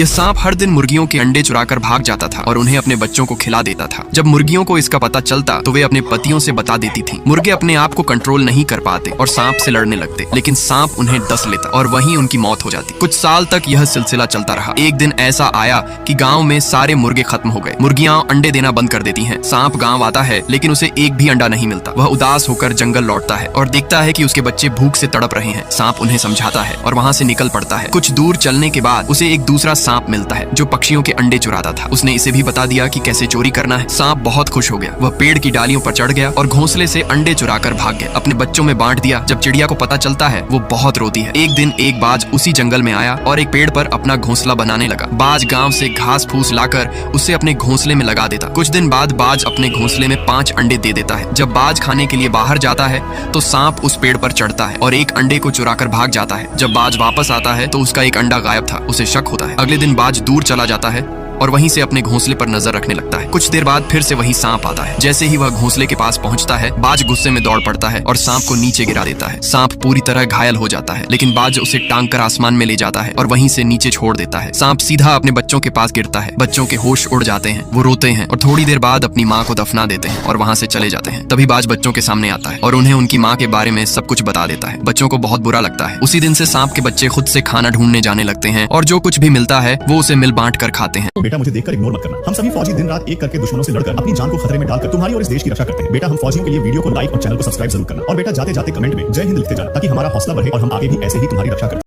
यह सांप हर दिन मुर्गियों के अंडे चुराकर भाग जाता था और उन्हें अपने बच्चों को खिला देता था। जब मुर्गियों को इसका पता चलता तो वे अपने पतियों से बता देती थीं। मुर्गे अपने आप को कंट्रोल नहीं कर पाते और सांप से लड़ने लगते, लेकिन सांप उन्हें डस लेता और वहीं उनकी मौत हो जाती। कुछ साल तक यह सिलसिला चलता रहा। एक दिन ऐसा आया कि गांव में सारे मुर्गे खत्म हो गए। मुर्गियां अंडे देना बंद कर देती हैं। सांप गांव आता है लेकिन उसे एक भी अंडा नहीं मिलता। वह उदास होकर जंगल लौटता है और देखता है कि उसके बच्चे भूख से तड़प रहे हैं। सांप उन्हें समझाता है और वहां से निकल पड़ता है। कुछ दूर चलने के बाद उसे एक दूसरा सांप मिलता है जो पक्षियों के अंडे चुराता था। उसने इसे भी बता दिया कि कैसे चोरी करना है। सांप बहुत खुश हो गया। वह पेड़ की डालियों पर चढ़ गया और घोंसले से अंडे चुराकर भाग गया। अपने बच्चों में बांट दिया। जब चिड़िया को पता चलता है वो बहुत रोती है। एक दिन एक बाज उसी जंगल में आया और एक पेड़ पर अपना घोंसला बनाने लगा। बाज गांव से घास फूस लाकर उसे अपने घोंसले में लगा देता। कुछ दिन बाद बाज अपने घोंसले में 5 अंडे दे देता है। जब बाज खाने के लिए बाहर जाता है तो सांप उस पेड़ पर चढ़ता है और एक अंडे को चुराकर भाग जाता है। जब बाज वापस आता है तो उसका एक अंडा गायब था। उसे शक होता है। अगले दिन बाज दूर चला जाता है और वहीं से अपने घोंसले पर नजर रखने लगता है। कुछ देर बाद फिर से वही सांप आता है। जैसे ही वह घोंसले के पास पहुंचता है, बाज गुस्से में दौड़ पड़ता है और सांप को नीचे गिरा देता है। सांप पूरी तरह घायल हो जाता है, लेकिन बाज उसे टांग कर आसमान में ले जाता है और वहीं से नीचे छोड़ देता है। सांप सीधा अपने बच्चों के पास गिरता है। बच्चों के होश उड़ जाते हैं। वो रोते हैं और थोड़ी देर बाद अपनी माँ को दफना देते हैं और वहाँ से चले जाते हैं। तभी बाज बच्चों के सामने आता है और उन्हें उनकी माँ के बारे में सब कुछ बता देता है। बच्चों को बहुत बुरा लगता है। उसी दिन से सांप के बच्चे खुद से खाना ढूंढने जाने लगते हैं और जो कुछ भी मिलता है वो उसे मिल बांट कर खाते हैं। बेटा, मुझे देखकर इग्नोर मत करना। हम सभी फौजी दिन रात एक करके दुश्मनों से लड़कर अपनी जान को खतरे में डालकर तुम्हारी और इस देश की रक्षा करते हैं। बेटा, हम फौजियों के लिए वीडियो को लाइक और चैनल को सब्सक्राइब जरूर करना। और बेटा, जाते जाते कमेंट में जय हिंद लिखते जाना ताकि हमारा हौसला बढ़े और हम आगे भी ऐसे ही तुम्हारी रक्षा करें।